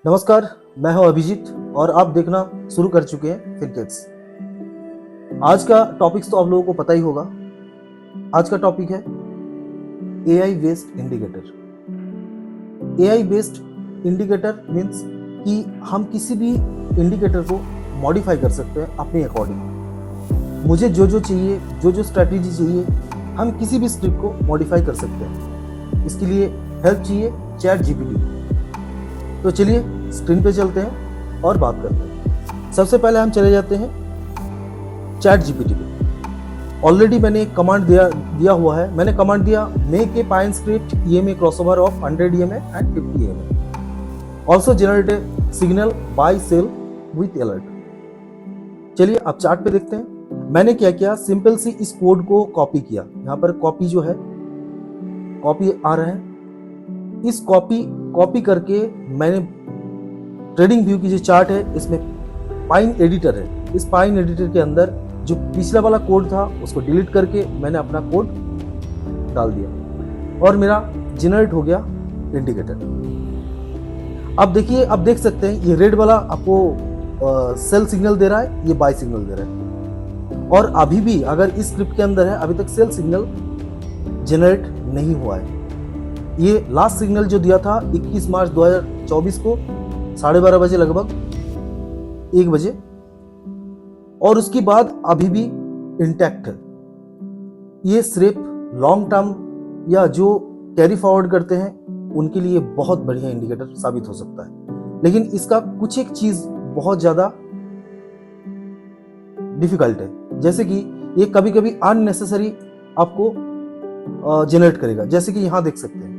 नमस्कार, मैं हूं अभिजीत और आप देखना शुरू कर चुके हैं फिनकिड्स। आज का टॉपिक्स तो आप लोगों को पता ही होगा। आज का टॉपिक है AI based indicator. AI based indicator means कि हम किसी भी इंडिकेटर को मॉडिफाई कर सकते हैं अपने अकॉर्डिंग। मुझे जो जो चाहिए, जो जो स्ट्रैटेजी चाहिए, हम किसी भी स्क्रिप्ट को मॉडिफाई कर सकते हैं। इसके लिए हेल्प चाहिए चैट जीपीटी। तो चलिए स्क्रीन पे चलते हैं और बात करते हैं। सबसे पहले हम चले जाते हैं चैट जीपीटी पे। ऑलरेडी मैंने एक कमांड दिया हुआ है। मैंने कमांड दिया make a pine script EMA crossover of 100 EMA and 50 EMA. Also generate a signal buy sell with alert. चलिए अब चार्ट पे देखते हैं। मैंने क्या किया, सिंपल सी इस कोड को कॉपी किया। यहाँ पर कॉपी जो है, कॉपी आ रहा है। इस कॉपी करके मैंने ट्रेडिंग व्यू की जो चार्ट है, इसमें पाइन एडिटर है। इस पाइन एडिटर के अंदर जो पिछला वाला कोड था उसको डिलीट करके मैंने अपना कोड डाल दिया और मेरा जनरेट हो गया इंडिकेटर। अब देखिए, अब देख सकते हैं ये रेड वाला आपको सेल सिग्नल दे रहा है, ये बाय सिग्नल दे रहा है। और अभी भी अगर इस स्क्रिप्ट के अंदर है, अभी तक सेल सिग्नल जनरेट नहीं हुआ है। ये लास्ट सिग्नल जो दिया था 21 मार्च 2024 को 12:30 बजे, लगभग 1 बजे, और उसके बाद अभी भी इंटैक्ट है। ये सिर्फ लॉन्ग टर्म या जो कैरी फॉरवर्ड करते हैं उनके लिए बहुत बढ़िया इंडिकेटर साबित हो सकता है। लेकिन इसका कुछ एक चीज बहुत ज्यादा डिफिकल्ट है, जैसे कि ये कभी कभी अननेसेसरी आपको जनरेट करेगा। जैसे कि यहां देख सकते हैं,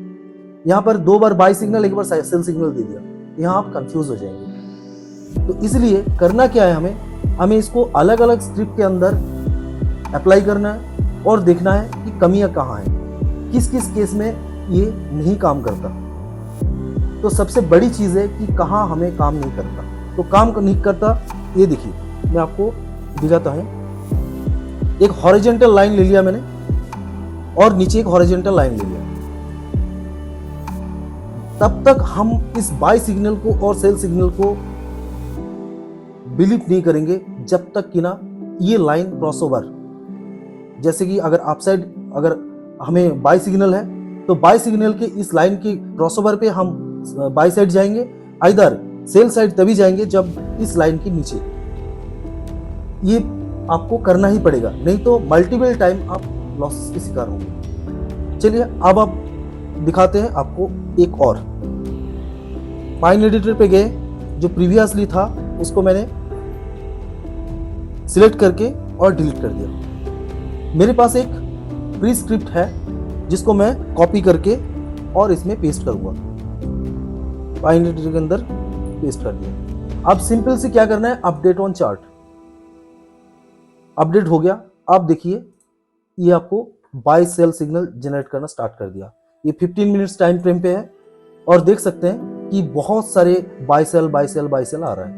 यहां पर 2 बार बाय सिग्नल, 1 बार सेल सिग्नल दे दिया। यहां आप कंफ्यूज हो जाएंगे। तो इसलिए करना क्या है, हमें इसको अलग अलग स्क्रिप्ट के अंदर अप्लाई करना है और देखना है कि कमियां कहाँ हैं, किस किस केस में ये नहीं काम करता। तो सबसे बड़ी चीज है कि कहाँ हमें काम नहीं करता। तो काम नहीं करता, ये देखिए मैं आपको दिखाता हूं। एक हॉरिजॉन्टल लाइन ले लिया मैंने और नीचे एक हॉरिजॉन्टल लाइन ले लिया। तब तक हम इस बाय सिग्नल को और सेल सिग्नल को बिलीव नहीं करेंगे जब तक कि ना ये लाइन क्रॉसओवर, जैसे कि अगर अपसाइड, अगर हमें बाय सिग्नल है तो बाय सिग्नल के इस लाइन के क्रॉसओवर पे हम बाय साइड जाएंगे, आइदर सेल साइड तभी जाएंगे जब इस लाइन के नीचे। ये आपको करना ही पड़ेगा, नहीं तो मल्टीपल टाइम आप लॉसेस के शिकार होंगे। चलिए अब आप दिखाते हैं आपको एक और। पाइन एडिटर पे गए, जो प्रीवियसली था उसको मैंने सिलेक्ट करके और डिलीट कर दिया। मेरे पास एक प्री स्क्रिप्ट है जिसको मैं कॉपी करके और इसमें पेस्ट करूंगा। पाइन एडिटर के अंदर पेस्ट कर दिया। अब सिंपल से क्या करना है, अपडेट ऑन चार्ट। अपडेट हो गया। अब देखिए ये आपको बाय सेल सिग्नल जनरेट करना स्टार्ट कर दिया। ये 15 मिनट्स टाइम फ्रेम पे है और देख सकते हैं कि बहुत सारे बाय सेल आ रहा है।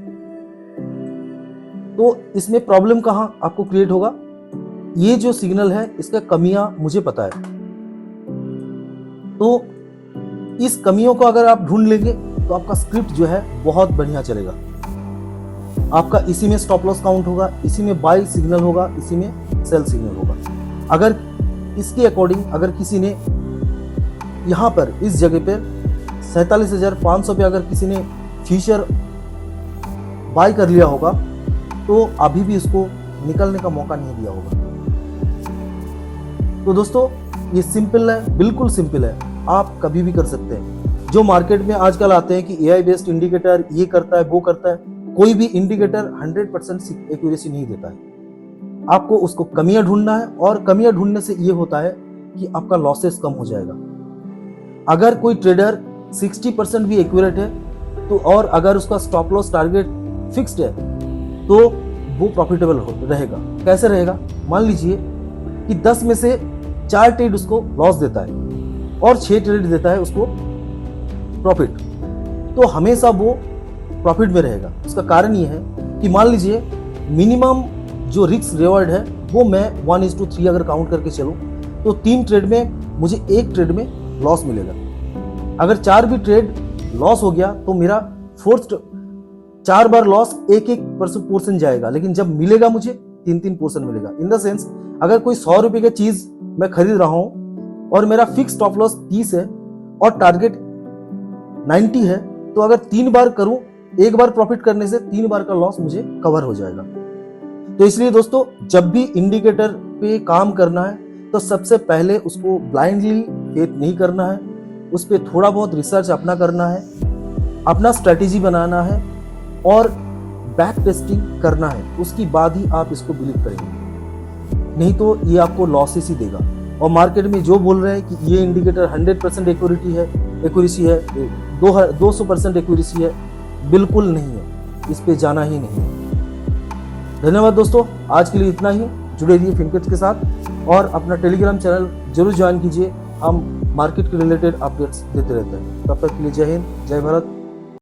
तो इसमें प्रॉब्लम कहां आपको क्रिएट होगा, ये जो सिग्नल है इसका कमियां मुझे पता है। तो इस कमियों को अगर आप ढूंढ लेंगे तो आपका स्क्रिप्ट जो है बहुत बढ़िया चलेगा। आपका इसी में स्टॉप लॉस काउंट होगा, इसी में बाय सिग्नल होगा, इसी में सेल सिग्नल होगा। अगर इसके अकॉर्डिंग अगर किसी ने यहाँ पर इस जगह पर 47,500 पे अगर किसी ने फ्यूचर बाय कर लिया होगा तो अभी भी इसको निकलने का मौका नहीं दिया होगा। तो दोस्तों ये सिंपल है, बिल्कुल सिंपल है, आप कभी भी कर सकते हैं। जो मार्केट में आजकल आते हैं कि एआई बेस्ड इंडिकेटर ये करता है वो करता है, कोई भी इंडिकेटर 100% एक्यूरेसी नहीं देता है। आपको उसको कमियां ढूंढना है और कमियां ढूंढने से ये होता है कि आपका लॉसेस कम हो जाएगा। अगर कोई ट्रेडर 60% भी एक्यूरेट है तो, और अगर उसका स्टॉप लॉस टारगेट फिक्स्ड है तो वो प्रॉफिटेबल रहेगा। कैसे रहेगा, मान लीजिए कि 10 में से 4 ट्रेड उसको लॉस देता है और 6 ट्रेड देता है उसको प्रॉफिट, तो हमेशा वो प्रॉफिट में रहेगा। उसका कारण ये है कि मान लीजिए मिनिमम जो रिस्क रिवॉर्ड है वो मैं 1:3 अगर काउंट करके चलूं तो 3 ट्रेड में मुझे 1 ट्रेड में लॉस मिलेगा। अगर 4 भी ट्रेड लॉस हो गया तो मेरा फोर्थ 4 बार लॉस, एक एक पोर्शन जाएगा, लेकिन जब मिलेगा मुझे 3 पोर्शन मिलेगा। इन द सेंस अगर कोई 100 रुपए की चीज मैं खरीद रहा हूं और मेरा फिक्स स्टॉप लॉस 30 है और टारगेट 90 है, तो अगर 3 बार करूं, एक बार प्रॉफिट करने से 3 बार का लॉस मुझे कवर हो जाएगा। तो इसलिए दोस्तों, जब भी इंडिकेटर पे काम करना है तो सबसे पहले उसको ब्लाइंडली फेथ नहीं करना है, उस पर थोड़ा बहुत रिसर्च अपना करना है, अपना स्ट्रेटेजी बनाना है और बैक टेस्टिंग करना है। उसके बाद ही आप इसको बिलीव करेंगे, नहीं तो ये आपको लॉसेस ही देगा। और मार्केट में जो बोल रहे हैं कि ये इंडिकेटर 100% एक्यूरेसी है, 200% एक्यूरेसी है, बिल्कुल नहीं है, इस पे जाना ही नहीं है। धन्यवाद दोस्तों, आज के लिए इतना ही। जुड़े रहिए फिनकेट्स के साथ और अपना टेलीग्राम चैनल जरूर ज्वाइन कीजिए, हम मार्केट के रिलेटेड अपडेट्स देते रहते हैं। तब तक के लिए जय हिंद, जय भारत।